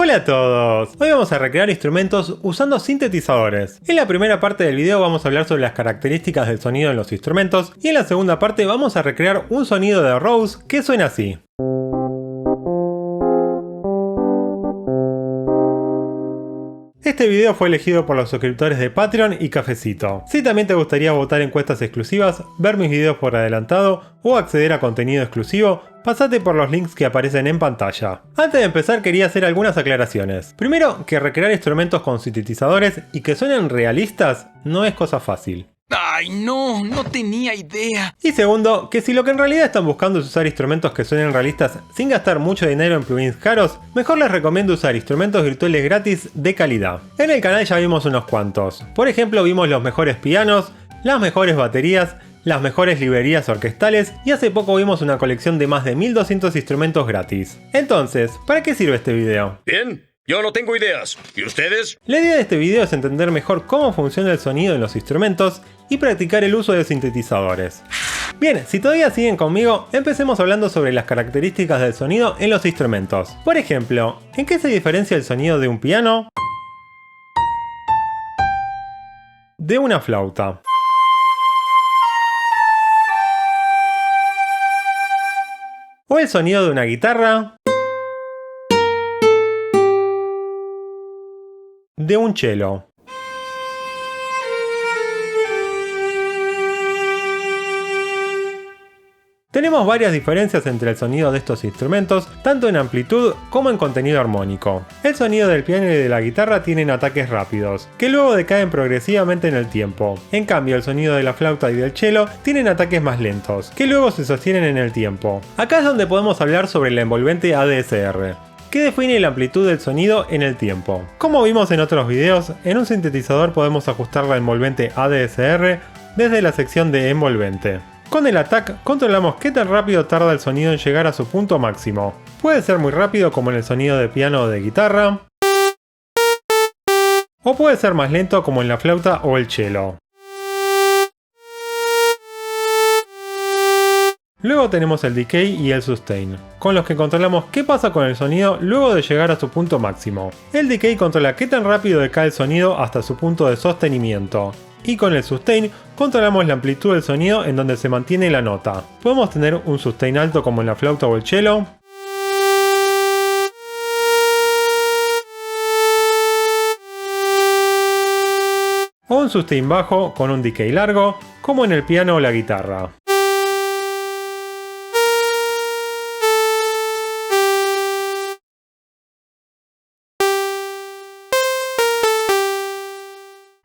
Hola a todos, hoy vamos a recrear instrumentos usando sintetizadores. En la primera parte del video vamos a hablar sobre las características del sonido en los instrumentos y en la segunda parte vamos a recrear un sonido de Rose que suena así. Este video fue elegido por los suscriptores de Patreon y Cafecito. Si también te gustaría votar encuestas exclusivas, ver mis videos por adelantado o acceder a contenido exclusivo, pasate por los links que aparecen en pantalla. Antes de empezar quería hacer algunas aclaraciones. Primero, que recrear instrumentos con sintetizadores y que suenen realistas no es cosa fácil. ¡Ay, no! No tenía idea. Y segundo, que si lo que en realidad están buscando es usar instrumentos que suenen realistas sin gastar mucho dinero en plugins caros, mejor les recomiendo usar instrumentos virtuales gratis de calidad. En el canal ya vimos unos cuantos. Por ejemplo, vimos los mejores pianos, las mejores baterías, las mejores librerías orquestales y hace poco vimos una colección de más de 1200 instrumentos gratis. Entonces, ¿para qué sirve este video? Bien, yo no tengo ideas. ¿Y ustedes? La idea de este video es entender mejor cómo funciona el sonido en los instrumentos y practicar el uso de sintetizadores. Bien, si todavía siguen conmigo, empecemos hablando sobre las características del sonido en los instrumentos. Por ejemplo, ¿en qué se diferencia el sonido de un piano de una flauta? ¿O el sonido de una guitarra de un cello? Tenemos varias diferencias entre el sonido de estos instrumentos, tanto en amplitud como en contenido armónico. El sonido del piano y de la guitarra tienen ataques rápidos, que luego decaen progresivamente en el tiempo. En cambio, el sonido de la flauta y del cello tienen ataques más lentos, que luego se sostienen en el tiempo. Acá es donde podemos hablar sobre la envolvente ADSR, que define la amplitud del sonido en el tiempo. Como vimos en otros videos, en un sintetizador podemos ajustar la envolvente ADSR desde la sección de envolvente. Con el ATAC controlamos qué tan rápido tarda el sonido en llegar a su punto máximo. Puede ser muy rápido como en el sonido de piano o de guitarra, o puede ser más lento como en la flauta o el cello. Luego tenemos el decay y el sustain, con los que controlamos qué pasa con el sonido luego de llegar a su punto máximo. El decay controla qué tan rápido decae el sonido hasta su punto de sostenimiento. Y con el sustain controlamos la amplitud del sonido en donde se mantiene la nota. Podemos tener un sustain alto como en la flauta o el cello, o un sustain bajo con un decay largo como en el piano o la guitarra.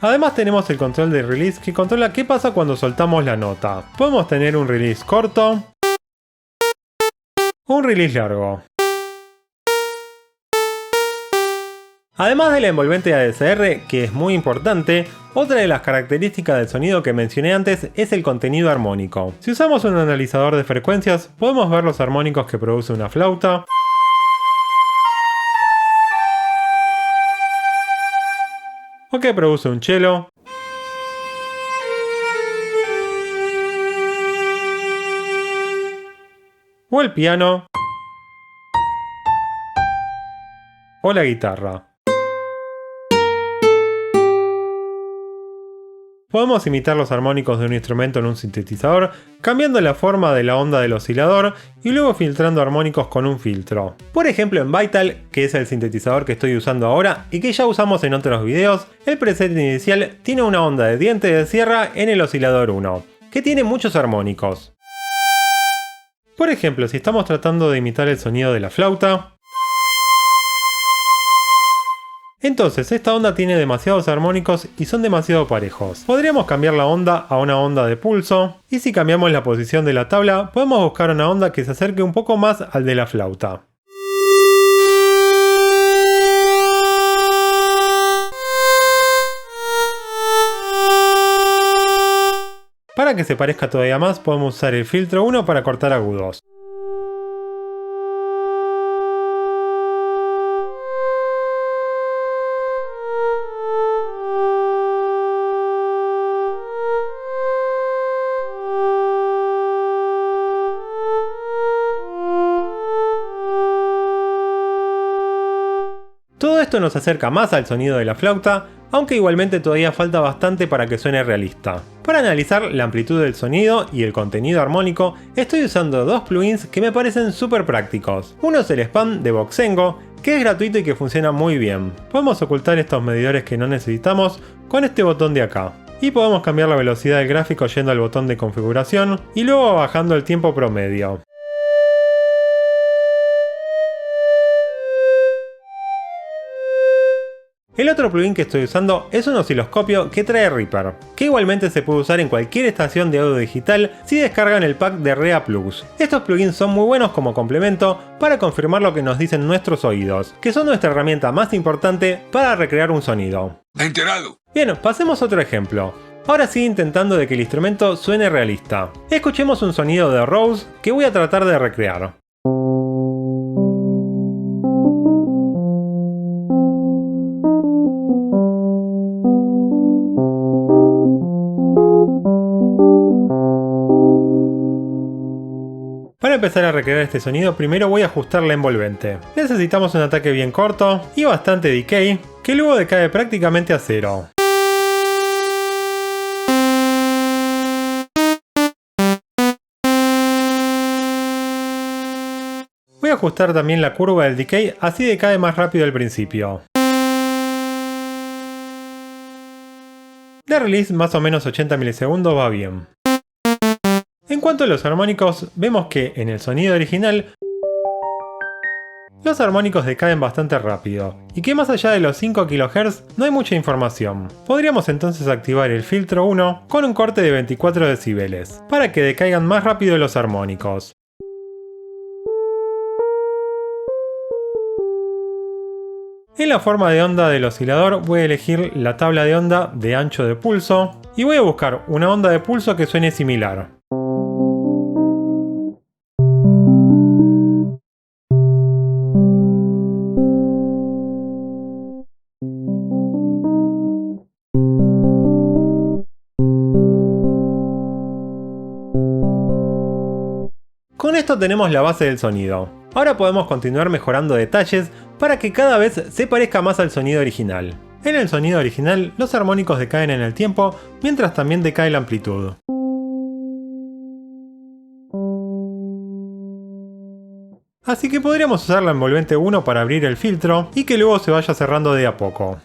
Además tenemos el control de release que controla qué pasa cuando soltamos la nota. Podemos tener un release corto o un release largo. Además de la envolvente ADSR, que es muy importante, otra de las características del sonido que mencioné antes es el contenido armónico. Si usamos un analizador de frecuencias, podemos ver los armónicos que produce una flauta, o que produce un cello, o el piano, o la guitarra. Podemos imitar los armónicos de un instrumento en un sintetizador, cambiando la forma de la onda del oscilador y luego filtrando armónicos con un filtro. Por ejemplo, en Vital, que es el sintetizador que estoy usando ahora y que ya usamos en otros videos, el preset inicial tiene una onda de diente de sierra en el oscilador 1, que tiene muchos armónicos. Por ejemplo, si estamos tratando de imitar el sonido de la flauta, entonces esta onda tiene demasiados armónicos y son demasiado parejos. Podríamos cambiar la onda a una onda de pulso, y si cambiamos la posición de la tabla, podemos buscar una onda que se acerque un poco más al de la flauta. Para que se parezca todavía más, podemos usar el filtro 1 para cortar agudos. Todo esto nos acerca más al sonido de la flauta, aunque igualmente todavía falta bastante para que suene realista. Para analizar la amplitud del sonido y el contenido armónico, estoy usando dos plugins que me parecen súper prácticos. Uno es el Span de Voxengo, que es gratuito y que funciona muy bien. Podemos ocultar estos medidores que no necesitamos con este botón de acá. Y podemos cambiar la velocidad del gráfico yendo al botón de configuración y luego bajando el tiempo promedio. El otro plugin que estoy usando es un osciloscopio que trae Reaper, que igualmente se puede usar en cualquier estación de audio digital si descargan el pack de Rea Plus. Estos plugins son muy buenos como complemento para confirmar lo que nos dicen nuestros oídos, que son nuestra herramienta más importante para recrear un sonido. Enterado. Bien, pasemos a otro ejemplo. Ahora sí, intentando de que el instrumento suene realista. Escuchemos un sonido de Rose que voy a tratar de recrear. Para empezar a recrear este sonido, primero voy a ajustar la envolvente. Necesitamos un ataque bien corto y bastante decay, que luego decae prácticamente a cero. Voy a ajustar también la curva del decay, así decae más rápido al principio. De release más o menos 80 milisegundos va bien. En cuanto a los armónicos, vemos que en el sonido original los armónicos decaen bastante rápido, y que más allá de los 5 kHz no hay mucha información. Podríamos entonces activar el filtro 1 con un corte de 24 decibeles, para que decaigan más rápido los armónicos. En la forma de onda del oscilador voy a elegir la tabla de onda de ancho de pulso, y voy a buscar una onda de pulso que suene similar. Con esto tenemos la base del sonido. Ahora podemos continuar mejorando detalles para que cada vez se parezca más al sonido original. En el sonido original, los armónicos decaen en el tiempo, mientras también decae la amplitud. Así que podríamos usar la envolvente 1 para abrir el filtro y que luego se vaya cerrando de a poco.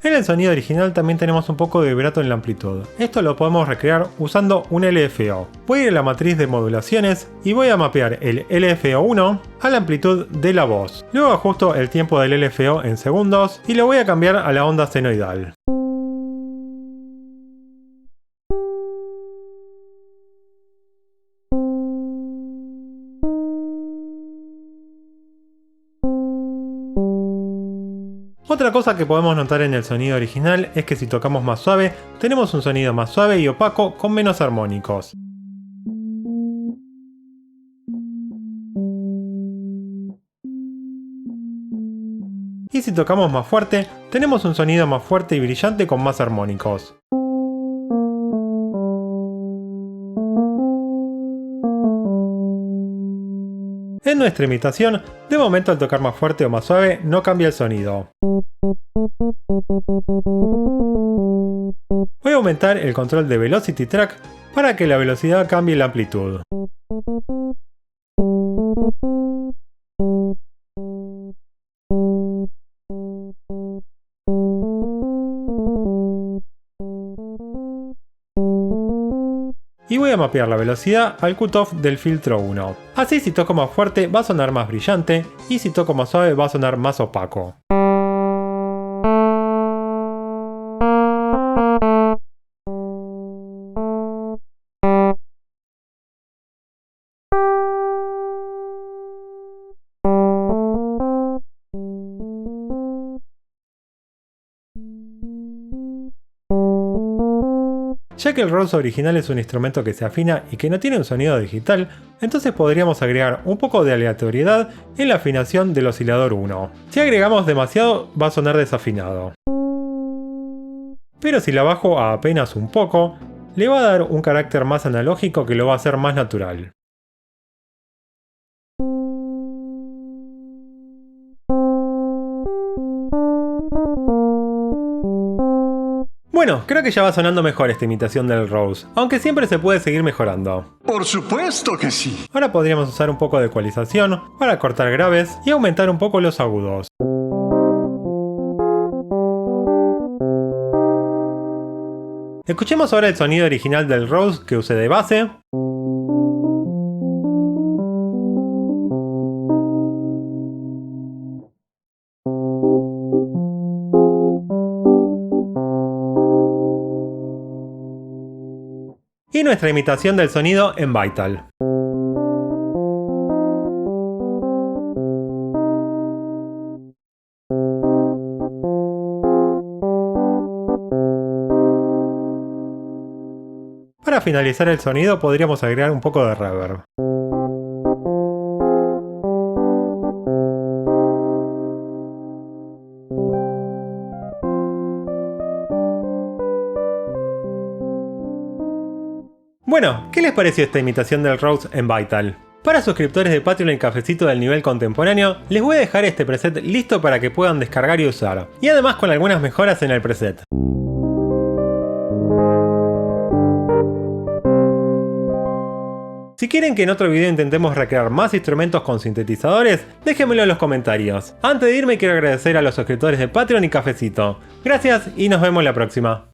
En el sonido original también tenemos un poco de vibrato en la amplitud. Esto lo podemos recrear usando un LFO. Voy a ir a la matriz de modulaciones y voy a mapear el LFO1 a la amplitud de la voz. Luego ajusto el tiempo del LFO en segundos y lo voy a cambiar a la onda senoidal. Otra cosa que podemos notar en el sonido original es que si tocamos más suave, tenemos un sonido más suave y opaco con menos armónicos. Y si tocamos más fuerte, tenemos un sonido más fuerte y brillante con más armónicos. En nuestra imitación, de momento al tocar más fuerte o más suave no cambia el sonido. Voy a aumentar el control de Velocity Track para que la velocidad cambie la amplitud. Y voy a mapear la velocidad al cutoff del filtro 1. Así si toco más fuerte va a sonar más brillante y si toco más suave va a sonar más opaco. Ya que el Rose original es un instrumento que se afina y que no tiene un sonido digital, entonces podríamos agregar un poco de aleatoriedad en la afinación del oscilador 1. Si agregamos demasiado, va a sonar desafinado. Pero si la bajo a apenas un poco, le va a dar un carácter más analógico que lo va a hacer más natural. Bueno, creo que ya va sonando mejor esta imitación del Rose, aunque siempre se puede seguir mejorando. Por supuesto que sí. Ahora podríamos usar un poco de ecualización para cortar graves y aumentar un poco los agudos. Escuchemos ahora el sonido original del Rose que usé de base. Y nuestra imitación del sonido en Vital. Para finalizar el sonido podríamos agregar un poco de reverb. Bueno, ¿qué les pareció esta imitación del Rose en Vital? Para suscriptores de Patreon y Cafecito del nivel contemporáneo, les voy a dejar este preset listo para que puedan descargar y usar, y además con algunas mejoras en el preset. Si quieren que en otro video intentemos recrear más instrumentos con sintetizadores, déjenmelo en los comentarios. Antes de irme quiero agradecer a los suscriptores de Patreon y Cafecito. Gracias y nos vemos la próxima.